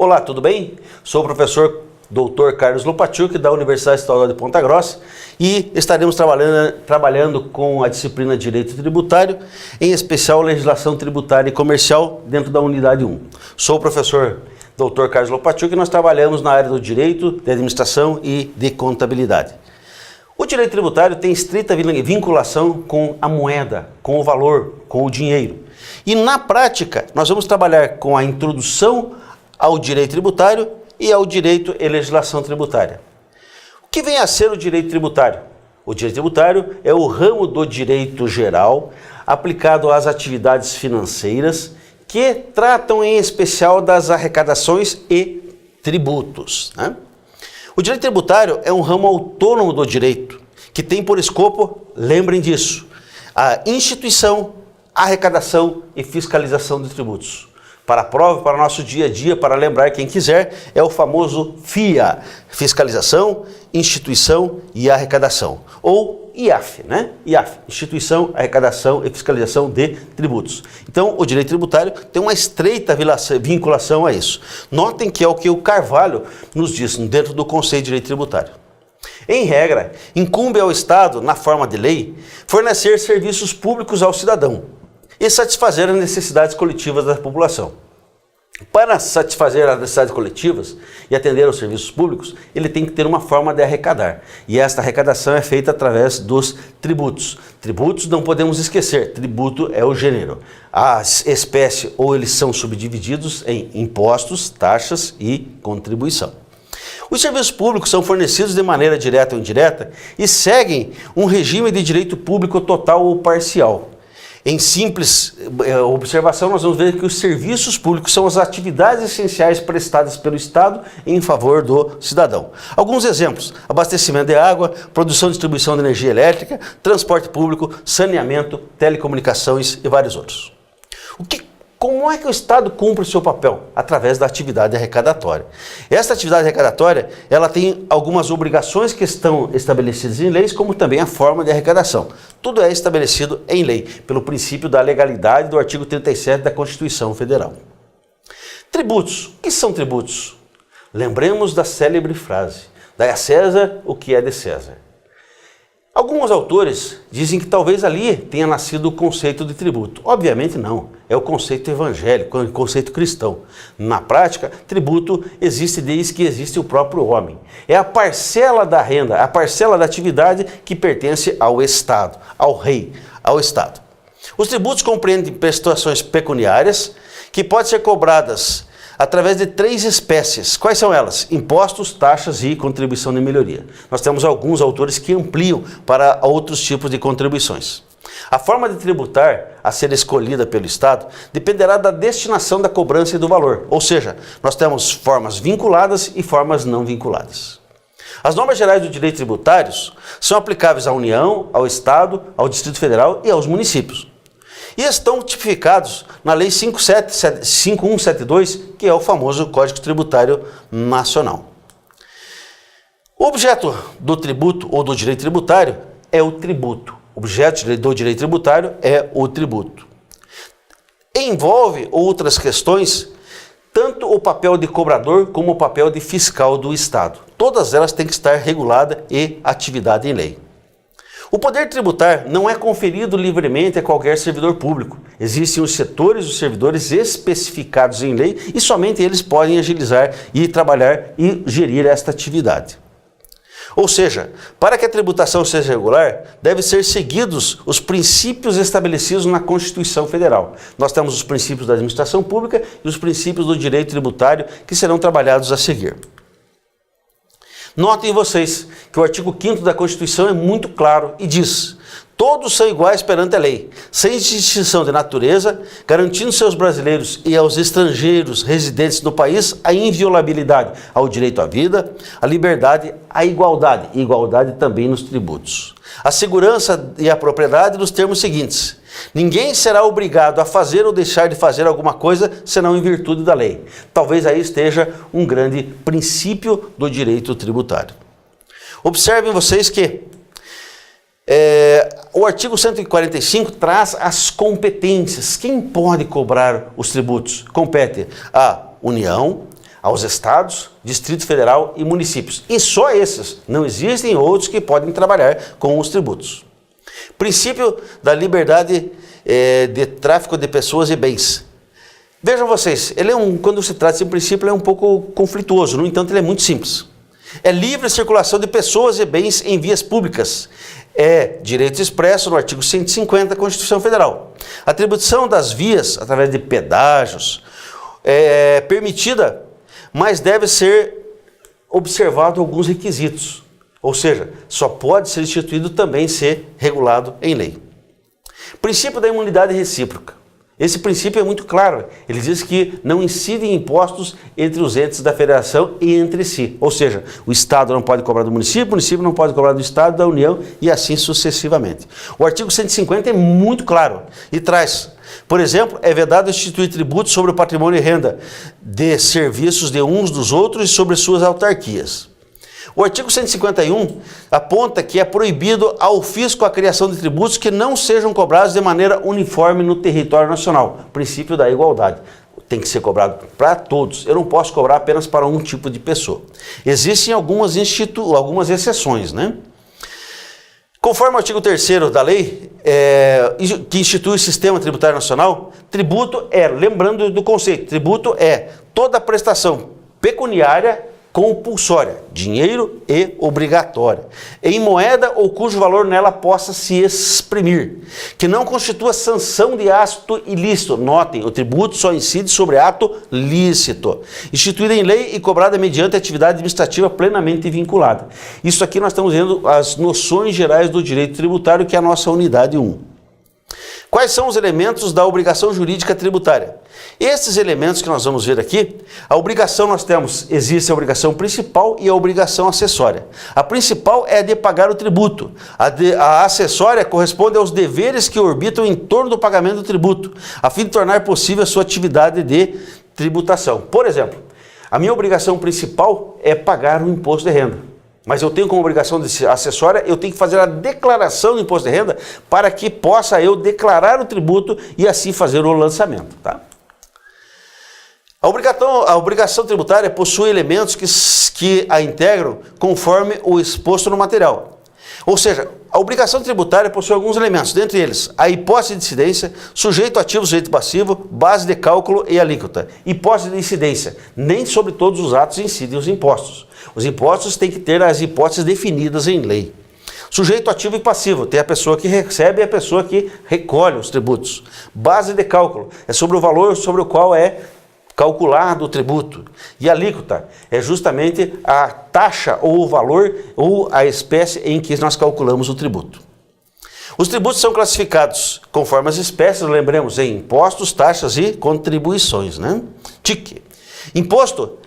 Olá, tudo bem? Sou o professor Dr. Carlos Lopatiuk, da Universidade Estadual de Ponta Grossa, e estaremos trabalhando com a disciplina Direito Tributário, em especial Legislação Tributária e Comercial, dentro da Unidade 1. Sou o professor Dr. Carlos Lopatiuk e nós trabalhamos na área do Direito, de Administração e de Contabilidade. O direito tributário tem estreita vinculação com a moeda, com o valor, com o dinheiro. E na prática, nós vamos trabalhar com a introdução ao direito tributário e ao direito e legislação tributária. O que vem a ser o direito tributário? O direito tributário é o ramo do direito geral aplicado às atividades financeiras que tratam em especial das arrecadações e tributos, né? O direito tributário é um ramo autônomo do direito, que tem por escopo, lembrem disso, a instituição, arrecadação e fiscalização de tributos. Para a prova, para o nosso dia a dia, para lembrar quem quiser, é o famoso FIA, Fiscalização, Instituição e Arrecadação, ou IAF, né? IAF, Instituição, Arrecadação e Fiscalização de Tributos. Então, o direito tributário tem uma estreita vinculação a isso. Notem que é o que o Carvalho nos diz dentro do conceito de direito tributário. Em regra, incumbe ao Estado, na forma de lei, fornecer serviços públicos ao cidadão e satisfazer as necessidades coletivas da população. Para satisfazer as necessidades coletivas e atender aos serviços públicos, ele tem que ter uma forma de arrecadar. E esta arrecadação é feita através dos tributos. Tributos não podemos esquecer, tributo é o gênero. A espécie ou eles são subdivididos em impostos, taxas e contribuição. Os serviços públicos são fornecidos de maneira direta ou indireta e seguem um regime de direito público total ou parcial. Em simples observação, nós vamos ver que os serviços públicos são as atividades essenciais prestadas pelo Estado em favor do cidadão. Alguns exemplos: abastecimento de água, produção e distribuição de energia elétrica, transporte público, saneamento, telecomunicações e vários outros. Como é que o Estado cumpre o seu papel? Através da atividade arrecadatória. Esta atividade arrecadatória, ela tem algumas obrigações que estão estabelecidas em leis, como também a forma de arrecadação. Tudo é estabelecido em lei, pelo princípio da legalidade do artigo 37 da Constituição Federal. Tributos. O que são tributos? Lembremos da célebre frase: dai a César o que é de César. Alguns autores dizem que talvez ali tenha nascido o conceito de tributo. Obviamente não, é o conceito evangélico, o conceito cristão. Na prática, tributo existe desde que existe o próprio homem. É a parcela da renda, a parcela da atividade que pertence ao Estado, ao rei, ao Estado. Os tributos compreendem prestações pecuniárias que podem ser cobradas através de 3 espécies. Quais são elas? Impostos, taxas e contribuição de melhoria. Nós temos alguns autores que ampliam para outros tipos de contribuições. A forma de tributar a ser escolhida pelo Estado dependerá da destinação da cobrança e do valor. Ou seja, nós temos formas vinculadas e formas não vinculadas. As normas gerais do direito tributários são aplicáveis à União, ao Estado, ao Distrito Federal e aos municípios. E estão tipificados na Lei 5172, que é o famoso Código Tributário Nacional. O objeto do tributo ou do direito tributário é o tributo. O objeto do direito tributário é o tributo. Envolve outras questões, tanto o papel de cobrador como o papel de fiscal do Estado. Todas elas têm que estar reguladas e atividade em lei. O poder tributar não é conferido livremente a qualquer servidor público. Existem os setores, os servidores especificados em lei e somente eles podem agilizar e trabalhar e gerir esta atividade. Ou seja, para que a tributação seja regular, devem ser seguidos os princípios estabelecidos na Constituição Federal. Nós temos os princípios da administração pública e os princípios do direito tributário que serão trabalhados a seguir. Notem vocês que o artigo 5º da Constituição é muito claro e diz: todos são iguais perante a lei, sem distinção de natureza, garantindo seus brasileiros e aos estrangeiros residentes no país a inviolabilidade ao direito à vida, à liberdade, à igualdade, e igualdade também nos tributos. A segurança e a propriedade nos termos seguintes: ninguém será obrigado a fazer ou deixar de fazer alguma coisa senão em virtude da lei. Talvez aí esteja um grande princípio do direito tributário. Observem vocês que o artigo 145 traz as competências. Quem pode cobrar os tributos? Compete à União, aos estados, Distrito Federal e municípios. E só esses, não existem outros que podem trabalhar com os tributos. Princípio da liberdade de tráfico de pessoas e bens. Vejam vocês, quando se trata de um princípio, ele é um pouco conflituoso, no entanto ele é muito simples. É livre circulação de pessoas e bens em vias públicas. É direito expresso no artigo 150 da Constituição Federal. A atribuição das vias, através de pedágios, é permitida, mas deve ser observado alguns requisitos. Ou seja, só pode ser instituído também ser regulado em lei. Princípio da imunidade recíproca. Esse princípio é muito claro. Ele diz que não incidem impostos entre os entes da federação e entre si. Ou seja, o Estado não pode cobrar do município, o município não pode cobrar do Estado, da União e assim sucessivamente. O artigo 150 é muito claro e traz, por exemplo, é vedado instituir tributos sobre o patrimônio e renda de serviços de uns dos outros e sobre suas autarquias. O artigo 151 aponta que é proibido ao fisco a criação de tributos que não sejam cobrados de maneira uniforme no território nacional. Princípio da igualdade. Tem que ser cobrado para todos. Eu não posso cobrar apenas para um tipo de pessoa. Existem algumas exceções, né? Conforme o artigo 3º da lei, que institui o Sistema Tributário Nacional, tributo lembrando do conceito, tributo é toda prestação pecuniária compulsória, dinheiro e obrigatória, em moeda ou cujo valor nela possa se exprimir, que não constitua sanção de ato ilícito. Notem, o tributo só incide sobre ato lícito, instituída em lei e cobrada mediante atividade administrativa plenamente vinculada. Isso aqui nós estamos vendo as noções gerais do direito tributário, que é a nossa unidade 1. Quais são os elementos da obrigação jurídica tributária? Esses elementos que nós vamos ver aqui, a obrigação existe a obrigação principal e a obrigação acessória. A principal é a de pagar o tributo. A acessória corresponde aos deveres que orbitam em torno do pagamento do tributo, a fim de tornar possível a sua atividade de tributação. Por exemplo, a minha obrigação principal é pagar o imposto de renda. Mas eu tenho como obrigação acessória, eu tenho que fazer a declaração do imposto de renda para que possa eu declarar o tributo e assim fazer o lançamento, tá? A obrigação tributária possui elementos que a integram conforme o exposto no material. Ou seja, a obrigação tributária possui alguns elementos, dentre eles a hipótese de incidência, sujeito ativo, sujeito passivo, base de cálculo e alíquota. Hipótese de incidência, nem sobre todos os atos incidem os impostos. Os impostos têm que ter as hipóteses definidas em lei. Sujeito ativo e passivo, tem a pessoa que recebe e a pessoa que recolhe os tributos. Base de cálculo, é sobre o valor sobre o qual é calculado o tributo. E a alíquota é justamente a taxa ou o valor ou a espécie em que nós calculamos o tributo. Os tributos são classificados conforme as espécies, lembremos, em impostos, taxas e contribuições, né? TIC. Imposto,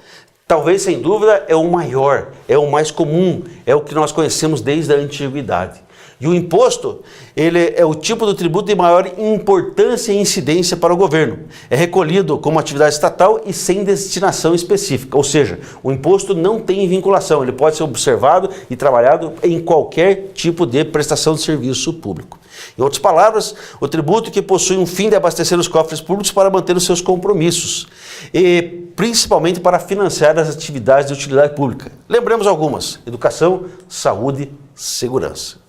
talvez sem dúvida, é o maior, é o mais comum, é o que nós conhecemos desde a antiguidade. E o imposto, ele é o tipo do tributo de maior importância e incidência para o governo. É recolhido como atividade estatal e sem destinação específica. Ou seja, o imposto não tem vinculação, ele pode ser observado e trabalhado em qualquer tipo de prestação de serviço público. Em outras palavras, o tributo que possui um fim de abastecer os cofres públicos para manter os seus compromissos e principalmente para financiar as atividades de utilidade pública. Lembremos algumas: educação, saúde, segurança.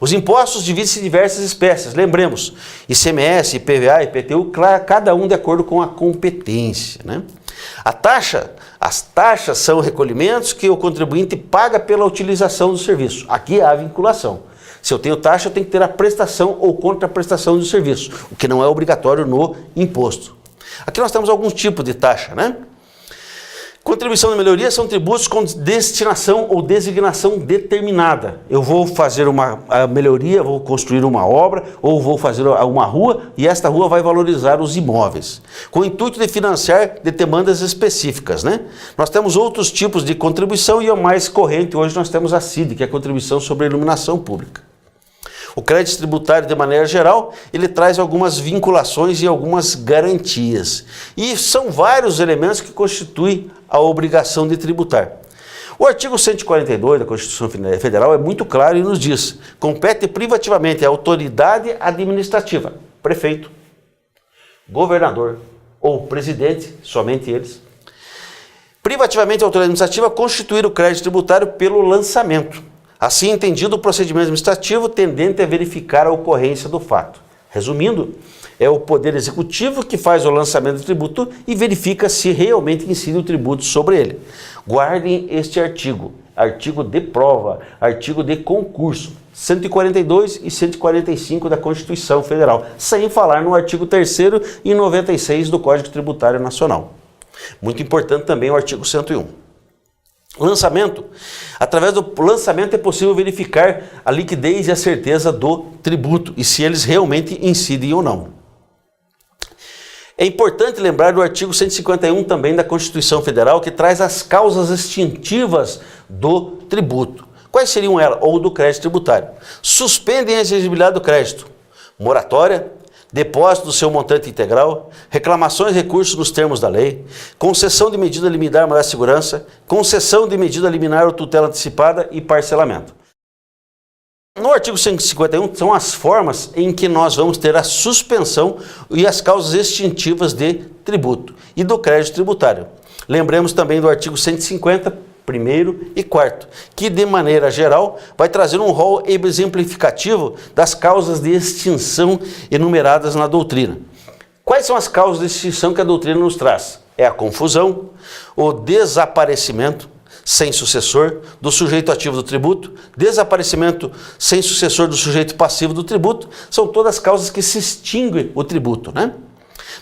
Os impostos dividem-se em diversas espécies, lembremos, ICMS, IPVA, IPTU, cada um de acordo com a competência, né? As taxas são recolhimentos que o contribuinte paga pela utilização do serviço. Aqui há vinculação. Se eu tenho taxa, eu tenho que ter a prestação ou contraprestação do serviço, o que não é obrigatório no imposto. Aqui nós temos alguns tipos de taxa, né? Contribuição de melhoria são tributos com destinação ou designação determinada. Eu vou fazer uma melhoria, vou construir uma obra ou vou fazer uma rua e esta rua vai valorizar os imóveis, com o intuito de financiar de demandas específicas, né? Nós temos outros tipos de contribuição e o mais corrente hoje nós temos a CID, que é a contribuição sobre a iluminação pública. O crédito tributário, de maneira geral, ele traz algumas vinculações e algumas garantias. E são vários elementos que constituem a obrigação de tributar. O artigo 142 da Constituição Federal é muito claro e nos diz: compete privativamente à autoridade administrativa, prefeito, governador ou presidente, somente eles, Privativamente, a autoridade administrativa constituir o crédito tributário pelo lançamento. Assim entendido o procedimento administrativo tendente a verificar a ocorrência do fato. Resumindo, é o Poder Executivo que faz o lançamento do tributo e verifica se realmente incide o tributo sobre ele. Guardem este artigo, artigo de prova, artigo de concurso, 142 e 145 da Constituição Federal, sem falar no artigo 3º e 96 do Código Tributário Nacional. Muito importante também o artigo 101. Lançamento. Através do lançamento é possível verificar a liquidez e a certeza do tributo e se eles realmente incidem ou não. É importante lembrar do artigo 151 também da Constituição Federal, que traz as causas extintivas do tributo. Quais seriam elas? Ou do crédito tributário. Suspendem a exigibilidade do crédito. Moratória, depósito do seu montante integral, reclamações e recursos nos termos da lei, concessão de medida liminar maior segurança, concessão de medida liminar ou tutela antecipada e parcelamento. No artigo 151 são as formas em que nós vamos ter a suspensão e as causas extintivas de tributo e do crédito tributário. Lembremos também do artigo 150, primeiro e quarto, que de maneira geral vai trazer um rol exemplificativo das causas de extinção enumeradas na doutrina. Quais são as causas de extinção que a doutrina nos traz? É a confusão, o desaparecimento sem sucessor do sujeito ativo do tributo, desaparecimento sem sucessor do sujeito passivo do tributo, são todas causas que se extinguem o tributo, né?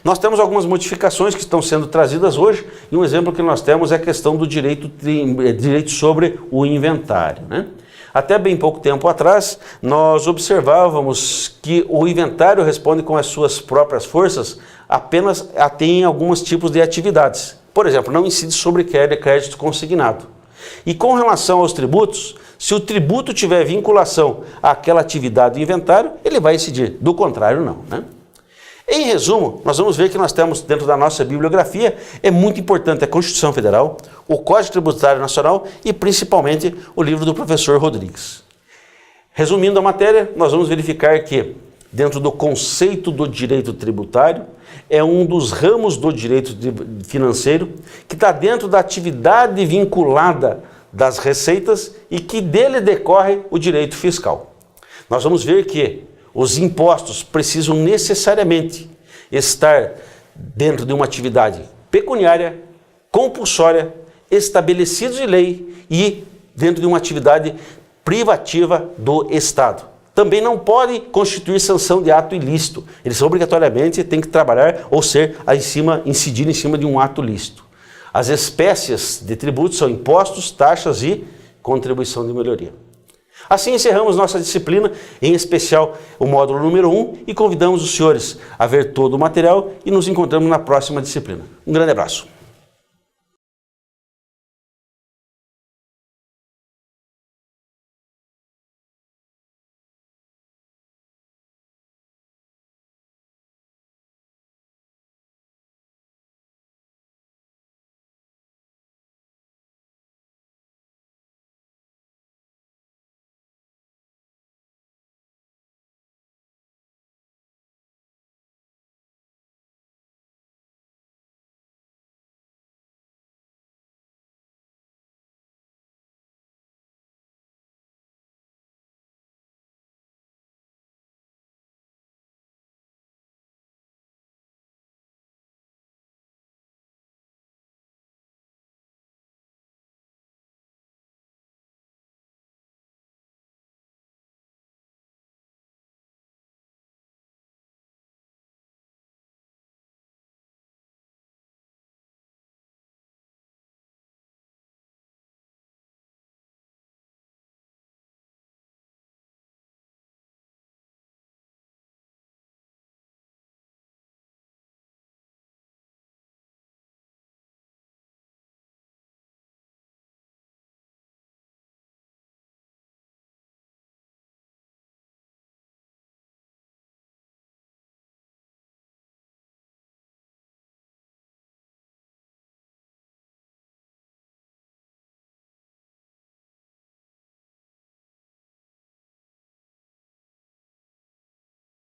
Nós temos algumas modificações que estão sendo trazidas hoje, e um exemplo que nós temos é a questão do direito sobre o inventário, né? Até bem pouco tempo atrás, nós observávamos que o inventário responde com as suas próprias forças apenas em alguns tipos de atividades. Por exemplo, não incide sobre crédito consignado. E com relação aos tributos, se o tributo tiver vinculação àquela atividade do inventário, ele vai incidir, do contrário não, né? Em resumo, nós vamos ver que nós temos dentro da nossa bibliografia, é muito importante a Constituição Federal, o Código Tributário Nacional e principalmente o livro do professor Rodrigues. Resumindo a matéria, nós vamos verificar que dentro do conceito do direito tributário, é um dos ramos do direito financeiro que está dentro da atividade vinculada das receitas e que dele decorre o direito fiscal. Nós vamos ver que os impostos precisam necessariamente estar dentro de uma atividade pecuniária, compulsória, estabelecidos em lei e dentro de uma atividade privativa do Estado. Também não pode constituir sanção de ato ilícito. Eles obrigatoriamente têm que trabalhar ou incidir em cima de um ato lícito. As espécies de tributos são impostos, taxas e contribuição de melhoria. Assim encerramos nossa disciplina, em especial o módulo número 1, e convidamos os senhores a ver todo o material e nos encontramos na próxima disciplina. Um grande abraço.